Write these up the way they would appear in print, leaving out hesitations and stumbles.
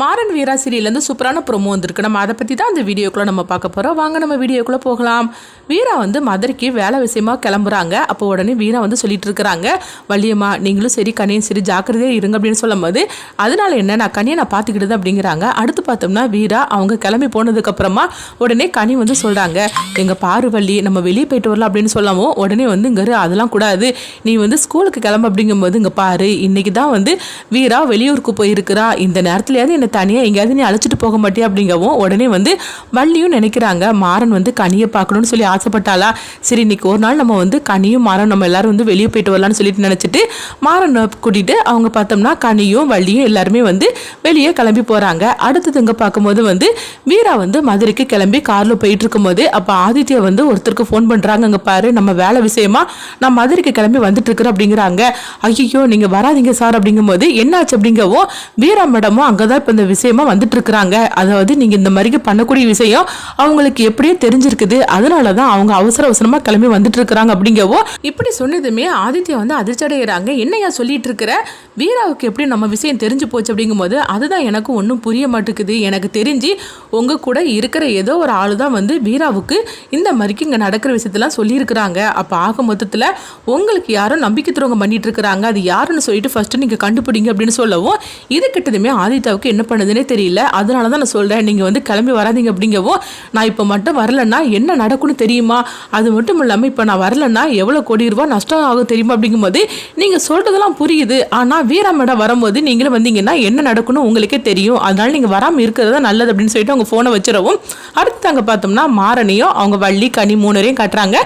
மாறன் வீரா சீரியல்லேருந்து சூப்பரான ப்ரோமோ வந்திருக்கு. நம்ம அதை பற்றி தான் அந்த வீடியோக்குள்ளே நம்ம பார்க்க போகிறோம். வாங்க நம்ம வீடியோக்குள்ளே போகலாம். வீரா வந்து மதுரைக்கு வேலை விஷயமா கிளம்புறாங்க. அப்போ உடனே வீரா வந்து சொல்லிட்டு இருக்கிறாங்க, வள்ளியம்மா நீங்களும் சரி கனியும் சரி ஜாக்கிரதையாக இருங்க அப்படின்னு சொல்லும் போது, அதனால என்ன நான் கனியை நான் பார்த்துக்கிட்டு அப்படிங்கிறாங்க. அடுத்து பார்த்தோம்னா வீரா அவங்க கிளம்பி போனதுக்கப்புறமா உடனே கனி வந்து சொல்கிறாங்க, எங்கள் பாரு வள்ளி நம்ம வெளியே போயிட்டு வரலாம் அப்படின்னு சொல்லவும் உடனே வந்து இங்கே அதெல்லாம் கூடாது, நீ வந்து ஸ்கூலுக்கு கிளம்பு அப்படிங்கும்போது இங்கே பாரு இன்னைக்கு தான் வந்து வீரா வெளியூருக்கு போயிருக்கிறா, இந்த நேரத்துலையாவது என்னை தனியாக எங்கேயாவது நீ அழைச்சிட்டு போக மாட்டியா அப்படிங்கவும் உடனே வந்து வள்ளியும் நினைக்கிறாங்க, மாறன் வந்து கனியை பார்க்கணும்னு சொல்லி ஆசைப்பட்டாளா, சரி இன்னைக்கு ஒரு நாள் நம்ம வந்து கனியும் மாறன் நம்ம எல்லாரும் வந்து வெளியே போயிட்டு வரலான்னு சொல்லிட்டு நினச்சிட்டு மாறன் கூட்டிகிட்டு அவங்க பார்த்தோம்னா கனியும் வள்ளியும் எல்லாருமே வந்து வெளியே கிளம்பி போகிறாங்க. அடுத்தது இங்கே பார்க்கும்போது வந்து வீரா வந்து மதுரைக்கு கிளம்பி காரில் போயிட்டு இருக்கும்போது அப்போ ஆதித்யா வந்து ஒருத்தருக்கு ஃபோன் பண்ணுறாங்க, அங்கே பாரு நம்ம வேலை விஷயமா நான் மதுரைக்கு கிளம்பி வந்துட்டு இருக்கிறேன் அப்படிங்கிறாங்க. ஐயோ நீங்கள் வராதிங்க சார் அப்படிங்கும்போது என்னாச்சு அப்படிங்கவும் வீரா மேடமும் அங்கே தான் இப்போ இந்த விஷயமா வந்துட்டு இருக்கிறாங்க, அதாவது நீங்கள் இந்த மாதிரி பண்ணக்கூடிய விஷயம் அவங்களுக்கு எப்படியோ தெரிஞ்சிருக்குது, அதனால தான் அவங்க அவசர அவசரமாக கிளம்பி வந்துட்டு இருக்கிறாங்க அப்படிங்கவோ இப்படி சொன்னதுமே ஆதித்யா வந்து அதிர்ச்சி அடைகிறாங்க. என்னையா சொல்லிட்டு இருக்கிற, வீராவுக்கு எப்படி நம்ம விஷயம் தெரிஞ்சு போச்சு அப்படிங்கும்போது அதுதான் எனக்கு ஒன்றும் புரிய மாட்டேங்குது, எனக்கு தெரிஞ்சு உங்கள் கூட இருக்கிற ஏதோ ஒரு ஆள் தான் வந்து வீராவுக்கு இந்த மாதிரிக்கு இங்கே நடக்கிற விஷயத்தெல்லாம் சொல்லியிருக்கிறாங்க, அப்போ ஆக மொத்தத்தில் உங்களுக்கு யாரும் நம்பிக்கை துரோகம் பண்ணிட்டு இருக்கிறாங்க, அது யாருன்னு சொல்லிட்டு ஃபர்ஸ்ட் நீங்கள் கண்டுபிடிங்க அப்படின்னு சொல்லவும் இது கிட்டதுமே ஆதித்யாவுக்கு என்ன பண்ணுதுன்னே தெரியல, அதனால தான் நான் சொல்கிறேன் நீங்கள் வந்து கிளம்பி வராதிங்க அப்படிங்கவும் நான் இப்போ மட்டும் வரலன்னா என்ன நடக்கும்னு தெரியுமா, அது மட்டும் இல்லாமல் இப்போ நான் வரலன்னா எவ்வளோ கோடி ரூபா நஷ்டம் ஆகும் தெரியுமா அப்படிங்கும்போது நீங்கள் சொல்கிறதெல்லாம் புரியுது, ஆனால் வீரா மேடம் வரும்போது நீங்களும் வந்தீங்கன்னா என்ன நடக்கும்னு உங்களுக்கே தெரியும், அதனால நீங்கள் வராமல் இருக்கிறது தான் நல்லது அப்படின்னு சொல்லிட்டு அவங்க ஃபோனை வச்சிடவும் அடுத்து அங்கே பார்த்தோம்னா மாறனையும் அவங்க வள்ளி கனி மூணரையும் காட்டுறாங்க.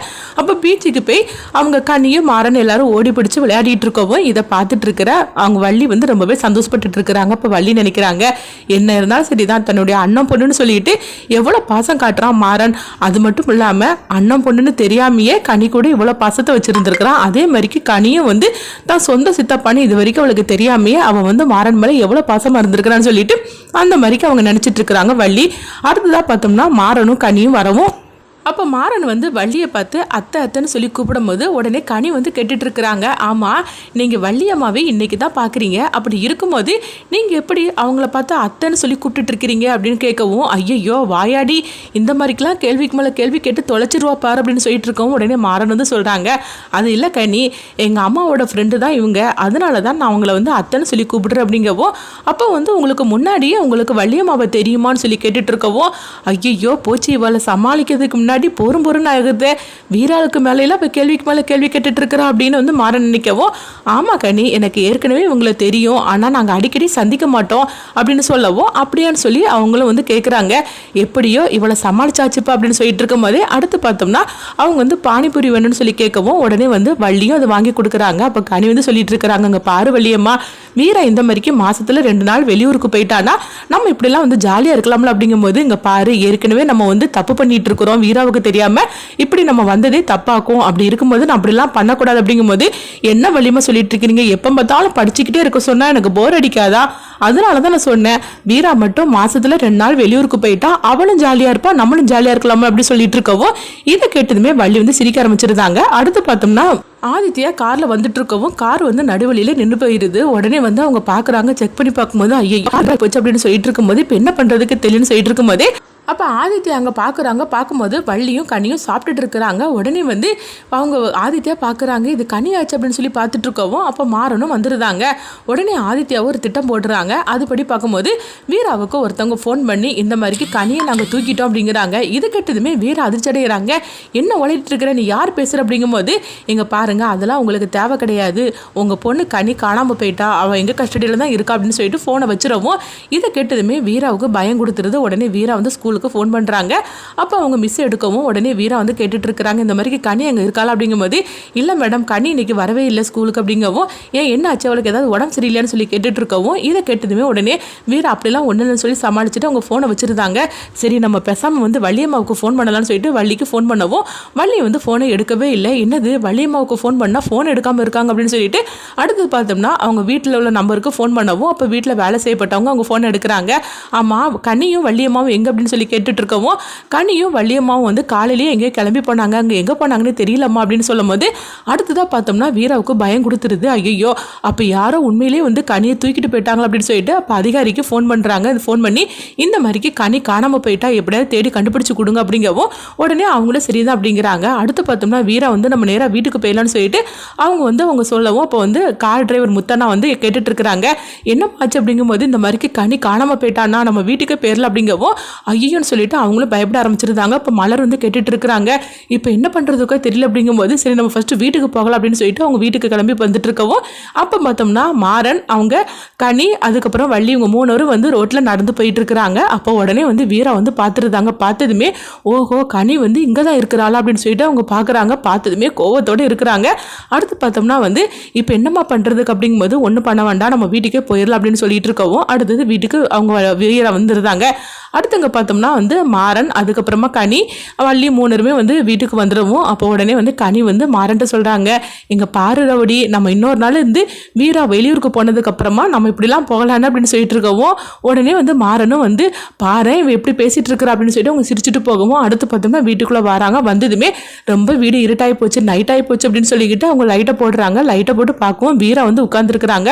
அப்போ பீச்சுக்கு போய் அவங்க கனியும் மாறன் எல்லாரும் ஓடி பிடிச்சி விளையாடிட்டு இருக்கவும் இதை பார்த்துட்டு இருக்கிற அவங்க வள்ளி வந்து ரொம்பவே சந்தோஷப்பட்டு இருக்கிறாங்க. அப்போ வள்ளி நினைக்கிறாங்க, என்ன இருந்தாலும் சரிதான் தன்னுடைய அண்ணன் பொண்ணுன்னு சொல்லிட்டு எவ்வளோ பாசம் காட்டுறான் மாறன், அது மட்டும் இல்லாமல் அண்ணன் பொண்ணுன்னு தெரியாமையே கனி கூட இவ்வளோ பாசத்தை வச்சிருந்துருக்கிறான், அதே மாதிரிக்கு கனியும் வந்து தான் சொந்த சித்தப்பான்னு இது வரைக்கும் அவளுக்கு தெரியாமையே அவன் வந்து மாறன் மேலே எவ்வளோ பாசமாக இருந்திருக்கிறான்னு சொல்லிட்டு அந்த மாதிரிக்கு அவங்க நினச்சிட்டு இருக்கிறாங்க வள்ளி. அடுத்ததாக பார்த்தோம்னா மாறனும் கனியும் வரவும் அப்போ மாறன் வந்து வள்ளியை பார்த்து அத்தை அத்தைன்னு சொல்லி கூப்பிடும் போது உடனே கனி வந்து கேட்டுட்டு இருக்கிறாங்க, ஆமாம் நீங்கள் வள்ளியம்மாவே இன்னைக்கு தான் பார்க்குறீங்க, அப்படி இருக்கும்போது நீங்கள் எப்படி அவங்கள பார்த்து அத்தைன்னு சொல்லி கூப்பிட்டுட்டு இருக்கிறீங்க அப்படின்னு கேட்கவும், ஐயையோ வாயாடி இந்த மாதிரிக்கெலாம் கேள்விக்கு மேலே கேள்வி கேட்டு தொலைச்சிருவா பாரு அப்படின்னு சொல்லிட்டு இருக்கவும் உடனே மாறன் வந்து சொல்கிறாங்க, அது இல்லை கனி எங்கள் அம்மாவோட ஃப்ரெண்டு தான் இவங்க, அதனால தான் நான் அவங்கள வந்து அத்தைன்னு சொல்லி கூப்பிடுறேன் அப்படிங்கவும் அப்போ வந்து உங்களுக்கு முன்னாடியே உங்களுக்கு வள்ளியம்மாவை தெரியுமான்னு சொல்லி கேட்டுட்டு இருக்கவும், ஐயையோ போச்சு இவளை சமாளிக்கிறதுக்கு முன்னாடி பொறுன்னு ஆகுது, வீராளுக்கு மேலாம் இப்போ கேள்விக்கு மேலே கேள்வி கேட்டுட்டு இருக்கிறா அப்படின்னு வந்து மாறன் நினைக்கவும், ஆமா கனி எனக்கு ஏற்கனவே உங்களை தெரியும், ஆனால் நாங்கள் அடிக்கடி சந்திக்க மாட்டோம் அப்படின்னு சொல்லவும் அப்படியான்னு சொல்லி அவங்களும் வந்து கேட்குறாங்க, எப்படியோ இவளை சமாளிச்சாச்சுப்பா அப்படின்னு சொல்லிட்டு இருக்கும் போதே அடுத்து பார்த்தோம்னா அவங்க வந்து பானிபூரி வேணும்னு சொல்லி கேட்கவும் உடனே வந்து வள்ளியும் அதை வாங்கி கொடுக்குறாங்க. அப்போ கனி வந்து சொல்லிட்டு இருக்கிறாங்க, அங்கே பாரு வள்ளியம்மா வீரா இந்த மாதிரிக்கு மாசத்துல 2 நாள் வெளியூருக்கு போயிட்டானா நம்ம இப்படிலாம் வந்து ஜாலியாக இருக்கலாம்ல அப்படிங்கும்போது இங்கே பாரு ஏற்கனவே நம்ம வந்து தப்பு பண்ணிட்டு இருக்கிறோம், வீராவுக்கு தெரியாம இப்படி நம்ம வந்ததே தப்பாக்கும், அப்படி இருக்கும்போது நான் அப்படிலாம் பண்ணக்கூடாது அப்படிங்கும்போது என்ன வலிமை சொல்லிட்டு இருக்கிறீங்க, எப்போ பார்த்தாலும் படிச்சுக்கிட்டே இருக்க சொன்னா எனக்கு போர் அடிக்காதா, அதனால தான் நான் சொன்னேன் வீரா மட்டும் மாசத்துல 2 நாள் வெளியூருக்கு போயிட்டா அவளும் ஜாலியா இருப்பா நம்மளும் ஜாலியா இருக்கலாமா அப்படி சொல்லிட்டு இருக்கவோ இதை கேட்டதுமே வள்ளி வந்து சிரிக்க ஆரம்பிச்சிருந்தாங்க. அடுத்து பார்த்தோம்னா ஆதித்யா கார்ல வந்துட்டு இருக்கவும் கார் வந்து நடுவழியில நின்று போயிருது. உடனே வந்து அவங்க பாக்குறாங்க, செக் பண்ணி பார்க்கும்போது ஐயோ போச்சு அப்படின்னு சொல்லிட்டு இருக்கும்போது இப்ப என்ன பண்றதுக்கு தெரியும்னு சொல்லிட்டு இருக்கும்போதே அப்போ ஆதித்யா அங்கே பார்க்கும்போது வள்ளியும் கனியும் சாப்பிட்டுட்டு இருக்கிறாங்க. உடனே வந்து அவங்க ஆதித்யா பார்க்குறாங்க, இது கனி ஆச்சு அப்படின்னு சொல்லி பார்த்துட்டு இருக்கவும் அப்போ மாறனும் வந்துருந்தாங்க. உடனே ஆதித்யாவும் ஒரு திட்டம் போடுறாங்க. அதுபடி பார்க்கும்போது வீராவுக்கு ஒருத்தவங்க ஃபோன் பண்ணி இந்த மாதிரிக்கு கனியை நாங்கள் தூக்கிட்டோம் அப்படிங்கிறாங்க. இது கெட்டதுமே வீரா அதிர்ச்சி அடைகிறாங்க, என்ன உழையிட்டு இருக்கிற நீ யார் பேசுகிற அப்படிங்கும்போது எங்கள் பாருங்கள் அதெல்லாம் உங்களுக்கு தேவை கிடையாது, உங்கள் பொண்ணு கனி காணாமல் போயிட்டா அவள் எங்கள் கஸ்டடியில் தான் இருக்கா அப்படின்னு சொல்லிட்டு ஃபோனை வச்சிடவும் இதை கெட்டதுமே வீராவுக்கு பயம் கொடுத்துருது. உடனே வீரா வந்து ஸ்கூலுக்கு ஃபோன் பண்ணுறாங்க. அப்போ அவங்க மிஸ் எடுக்கவும் உடனே வீரா வந்து கேட்டுட்டு இருக்கிறாங்க, இந்த மாதிரி கனி அங்கே இருக்காளா அப்படிங்கும்போது இல்லை மேடம் கனி இன்னைக்கு வரவே இல்லை ஸ்கூலுக்கு அப்படிங்கவும், ஏன் என்ன ஆச்சு அவளுக்கு ஏதாவது உடம்பு சரியில்லைன்னு சொல்லி கேட்டுட்டு இருக்கவும் இதை கேட்டதுமே உடனே வீரா அப்படிலாம் ஒன்றுன்னு சொல்லி சமாளிச்சுட்டு அவங்க ஃபோனை வச்சிருந்தாங்க. சரி நம்ம பேசாமல் வந்து வள்ளியம்மாவுக்கு ஃபோன் பண்ணலாம்னு சொல்லிட்டு வள்ளிக்கு ஃபோன் பண்ணவும் வள்ளி வந்து ஃபோனை எடுக்கவே இல்லை. என்னது வள்ளியம்மாவுக்கு ஃபோன் பண்ணால் ஃபோன் எடுக்காமல் இருக்காங்க அப்படின்னு சொல்லிட்டு அடுத்து பார்த்தோம்னா அவங்க வீட்டில் உள்ள நம்பருக்கு ஃபோன் பண்ணவும் அப்போ வீட்டில் வேலை செய்யப்பட்டவங்க அவங்க ஃபோன் எடுக்கிறாங்க. ஆமாம் கனியும் வள்ளியம்மாவும் எங்கே அப்படின்னு சொல்லி சொல்லி கேட்டுட்டு இருக்கவும் கனியும் வள்ளியம்மாவும் வந்து காலையிலேயே எங்கேயோ கிளம்பி போனாங்க, அங்கே எங்கே போனாங்கன்னு தெரியலம்மா அப்படின்னு சொல்லும் போது அடுத்ததாக பார்த்தோம்னா வீராவுக்கு பயம் கொடுத்துருது. ஐயோ அப்போ யாரோ உண்மையிலேயே வந்து கனியை தூக்கிட்டு போயிட்டாங்களா அப்படின்னு சொல்லிட்டு அப்போ அதிகாரிக்கு ஃபோன் பண்ணுறாங்க. ஃபோன் பண்ணி இந்த மாதிரிக்கு கனி காணாமல் போயிட்டா எப்படியாவது தேடி கண்டுபிடிச்சு கொடுங்க அப்படிங்கவும் உடனே அவங்களும் சரிதான் அப்படிங்கிறாங்க. அடுத்து பார்த்தோம்னா வீரா வந்து நம்ம நேராக வீட்டுக்கு போயிடலான்னு சொல்லிட்டு அவங்க வந்து அவங்க சொல்லவும் அப்போ வந்து கார் டிரைவர் முத்தனா வந்து கேட்டுட்டு இருக்கிறாங்க. என்ன ஆச்சு அப்படிங்கும்போது இந்த மாதிரிக்கு கனி காணாமல் போயிட்டானா நம்ம வீட்டுக்கு போயிடல அப்படிங்கவும் ஐயோன்னு சொல்லிட்டு அவங்களும் பயப்பட ஆரம்பிச்சிருந்தாங்க. இப்போ மலர் வந்து கேட்டுட்டு இருக்கிறாங்க. இப்போ என்ன பண்ணுறதுக்கோ தெரியல அப்படிங்கும்போது சரி நம்ம ஃபர்ஸ்ட் வீட்டுக்கு போகலாம் அப்படின்னு சொல்லிட்டு அவங்க வீட்டுக்கு கிளம்பி வந்துட்டு இருக்கவும் அப்போ பார்த்தோம்னா மாறன் அவங்க கனி அதுக்கப்புறம் வள்ளி இவங்க 3 பேரும் வந்து ரோட்டில் நடந்து போயிட்டு இருக்கிறாங்க. அப்போ உடனே வந்து வீரா வந்து பார்த்துருந்தாங்க. பார்த்ததுமே ஓஹோ கனி வந்து இங்கே தான் இருக்கிறாளா அப்படின்னு சொல்லிட்டு அவங்க பார்க்குறாங்க. பார்த்ததுமே கோவத்தோடு இருக்கிறாங்க. அடுத்து பார்த்தோம்னா வந்து இப்போ என்னம்மா பண்ணுறதுக்கு அப்படிங்கும்போது ஒன்றும் பண்ண வேண்டாம் நம்ம வீட்டுக்கே போயிடலாம் அப்படின்னு சொல்லிட்டு இருக்கவும் அடுத்தது வீட்டுக்கு அவங்க வீரா வந்துருந்தாங்க. அடுத்தவங்க பார்த்தோம்னா வந்து மாறன் அதுக்கப்புறமா கனி வள்ளி 3 பேருமே வந்து வீட்டுக்கு வந்துடுவோம். அப்போ உடனே வந்து கனி வந்து மாறன்ட்டு சொல்கிறாங்க, எங்கள் பாரு ரவுடி நம்ம இன்னொரு நாள் இருந்து வீரா வெளியூருக்கு போனதுக்கப்புறமா நம்ம இப்படிலாம் போகலான்னு அப்படின்னு சொல்லிட்டு இருக்கவும் உடனே வந்து மாறனும் வந்து பாரு இவன் எப்படி பேசிகிட்டு இருக்கிற அப்படின்னு சொல்லிட்டு அவங்க சிரிச்சுட்டு போகவும் அடுத்து பார்த்தோம்னா வீட்டுக்குள்ளே வராங்க. வந்ததுமே ரொம்ப வீடு இருட்டாகி போச்சு நைட் ஆகி போச்சு அப்படின்னு சொல்லிக்கிட்டு அவங்க லைட்டை போடுறாங்க. லைட்டை போட்டு பார்க்கவும் வீரா வந்து உட்காந்துருக்குறாங்க.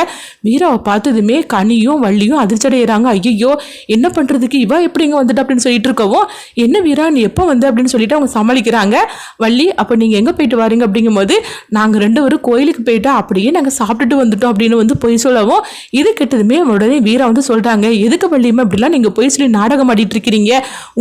வீராவை பார்த்ததுமே கனியும் வள்ளியும் அதிர்ச்சடைகிறாங்க. ஐயோ என்ன பண்ணுறதுக்கு இவ எப்படிங்க வந்துட்டு அப்படின்னு சொல்லிட்டு இருக்கவும் என்ன வீரா நீ எப்போ வந்து அப்படின்னு சொல்லிட்டு அவங்க சமாளிக்கிறாங்க. வள்ளி அப்போ நீங்கள் எங்கே போயிட்டு வரீங்க அப்படிங்கும்போது நாங்கள் 2 பேரும் கோயிலுக்கு போயிட்டு அப்படியே நாங்கள் சாப்பிட்டுட்டு வந்துட்டோம் அப்படின்னு வந்து பொய் சொல்லவும் இது கெட்டதுமே உடனே வீரா வந்து சொல்கிறாங்க, எதுக்கு வள்ளியுமே அப்படிலாம் நீங்கள் பொய் சொல்லி நாடகம் ஆடிட்டு இருக்கிறீங்க,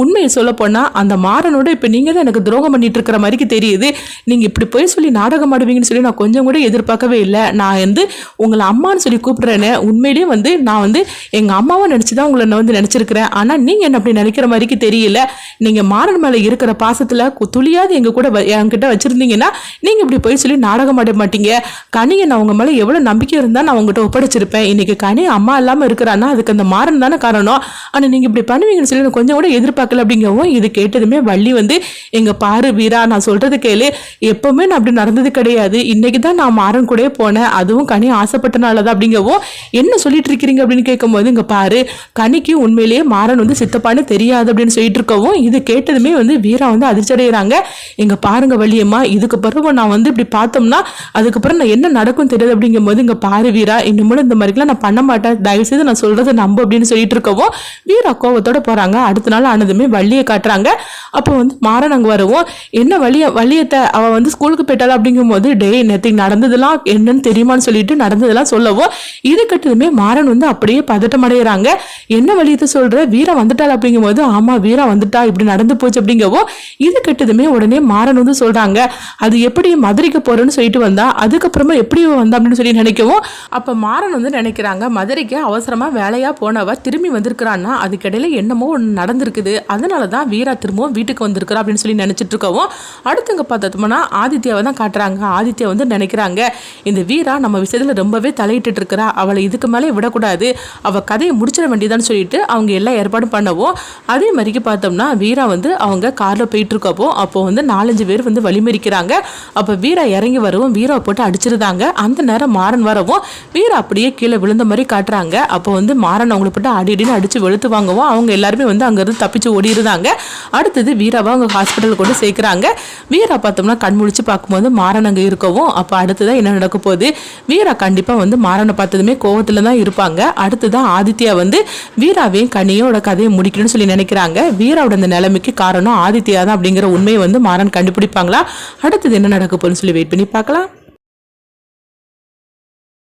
உண்மையை சொல்ல போனால் அந்த மாறனோட இப்போ நீங்கள் தான் எனக்கு துரோகம் பண்ணிட்டு இருக்கிற மாதிரிக்கு தெரியுது, நீங்கள் இப்படி பொய் சொல்லி நாடகம் ஆடுவீங்கன்னு சொல்லி நான் கொஞ்சம் கூட எதிர்பார்க்கவே இல்லை, நான் வந்து உங்களை அம்மான்னு சொல்லி கூப்பிடுறேன்னு உண்மையிலேயே வந்து நான் வந்து எங்கள் அம்மாவை நினச்சி தான் உங்களை நான் வந்து நினச்சிருக்கிறேன், ஆனால் நீங்கள் என்ன அப்படி நினைக்கிற மாதிரிக்கு தெரியல, நீங்கள் மாறன் மேலே இருக்கிற பாசத்தில் துளியாவது எங்கள் கூட என்கிட்ட வச்சுருந்தீங்கன்னா நீங்கள் இப்படி பொய் சொல்லி நாடகம் ஆட மாட்டீங்க, கனியை நான் உங்கள் மேலே எவ்வளோ நம்பிக்கை இருந்தால் நான் உங்கள்கிட்ட ஒப்படைச்சிருப்பேன், இன்னைக்கு கனி அம்மா இல்லாமல் இருக்கிறான்னா அதுக்கு அந்த மாறன் தானே காரணம், ஆனால் நீங்கள் இப்படி பண்ணுவீங்கன்னு சொல்லி நான் கொஞ்சம் கூட எதிர்பார்க்கல அப்படிங்கவும் இது கேட்டதுமே வள்ளி வந்து எங்கள் பாரு வீரா நான் சொல்கிறது கேளு, எப்போவுமே நான் அப்படி நடந்தது கிடையாது, இன்னைக்கு தான் நான் மாறன் கூட போனேன், அதுவும் கனி ஆசைப்பட்டனால தான் அப்படிங்கவும் என்ன சொல்லிட்டு இருக்கிறீங்க அப்படின்னு கேட்கும்போது இங்கே பாரு கனிக்கு உண்மையிலேயே மாறன் வந்து சித்தப்பான்னு தெரியாது அப்படின்னு சொல்லிட்டு இருக்கவும் இது கேட்டதுமே வந்து வீரா வந்து அதிர்ச்சடைகிறாங்க. எங்க பாருங்க வள்ளியம்மா இதுக்கு பிறகு நான் வந்து இப்படி பார்த்தோம்னா அதுக்கப்புறம் நான் என்ன நடக்கும் தெரியாது அப்படிங்கும்போது இங்க பாரு வீரா இன்னும் இந்த மாதிரிலாம் நான் பண்ண மாட்டேன், தயவுசெய்து நான் சொல்றதை நம்ப அப்படின்னு சொல்லிட்டு இருக்கவும் வீரா கோவத்தோட போறாங்க. அடுத்த நாள் ஆனதுமே வள்ளியை காட்டுறாங்க. அப்போ வந்து மாறன் அங்கே வருவோம், என்ன வள்ளியத்தை அவ வந்து ஸ்கூலுக்கு போயிட்டாளா அப்படிங்கும்போது டேய் நேற்றுக்கு நடந்ததெல்லாம் என்னன்னு தெரியுமான்னு சொல்லிட்டு நடந்ததெல்லாம் சொல்லவும் இது கட்டதுமே மாறன் வந்து அப்படியே பதட்டம் அடைகிறாங்க. என்ன வள்ளியத்தை சொல்ற வீரா வந்துட்டாள் அப்படிங்கும்போது ஆமா வீரா வந்துட்டா இப்படி நடந்து போச்சு அப்படிங்கவோ இது கட்டதுமே உடனே மாறன் வந்து சொல்றாங்க, அது எப்படி மதுரைக்கு போறேன்னு சொல்லிட்டு வந்தா அதுக்கப்புறமா எப்படி வந்தா அப்படின்னு சொல்லி நினைக்கவும் அப்ப மாறன் வந்து நினைக்கிறாங்க மதுரைக்கு அவசரமா வேலையா போனவ திரும்பி வந்திருக்கிறான்னா அதுக்கிடையில என்னமோ ஒன்று நடந்திருக்குது, அதனாலதான் வீரா திரும்பவும் வீட்டுக்கு வந்திருக்கிறா அப்படின்னு சொல்லி நினைச்சிட்டு இருக்கவும் அடுத்தவங்க பார்த்தோம்னா ஆதித்யாவை தான் காட்டுறாங்க. ஆதித்யா வந்து நினைக்கிறாங்க இந்த வீரா நம்ம விஷயத்துல ரொம்பவே தலையிட்டு இருக்கிறா, அவளை இதுக்கு மேலே விடக்கூடாது, அவ கதையை முடிச்சிட வேண்டியதான்னு சொல்லிட்டு அவங்க எல்லாம் ஏற்பாடும் பண்ணவும் அதே மாதிரிக்கு பார்த்தோம்னா வீரா வந்து அவங்க கார்ல போயிட்டு இருக்கப்போ அப்போ வந்து 4-5 பேர் வந்து வழிமறிக்கிறாங்க. அப்போ வீரா இறங்கி வரவும் வீராவை போட்டு அடிச்சிருந்தாங்க. அந்த நேரம் மாறன் வரவும் வீரா அப்படியே கீழே விழுந்த மாதிரி காட்டுறாங்க. அப்போ வந்து மாறன் அவங்களை போட்டு அடின்னு அடிச்சு வெளுத்து வாங்கவும் அவங்க எல்லாருமே வந்து அங்கிருந்து தப்பிச்சு ஓடிடுறாங்க. அடுத்தது வீராவை அவங்க ஹாஸ்பிட்டல் கொண்டு சேர்க்குறாங்க. வீரா பார்த்தோம்னா கண் முழிச்சு பார்க்கும்போது மாறன் அங்கே இருக்கவும் அப்போ அடுத்ததான் என்ன நடக்க போகுது, வீரா கண்டிப்பாக வந்து மாறனை பார்த்ததுமே கோவத்தில் தான் இருப்பாங்க. அடுத்ததான் ஆதித்யா வந்து வீராவையும் கனியோட கதையை முடிக்கணும்னு சொல்லி நினைக்கிறாங்க. வீராவோட அந்த நிலைமைக்கு காரணம் ஆதித்யா தான் அப்படிங்கிற உண்மையை வந்து மாறன் கண்டுபிடிப்பாங்களா, அடுத்தது என்ன நடக்க போகுதுன்னு சொல்லி வெயிட் பண்ணி பார்க்கலாம்.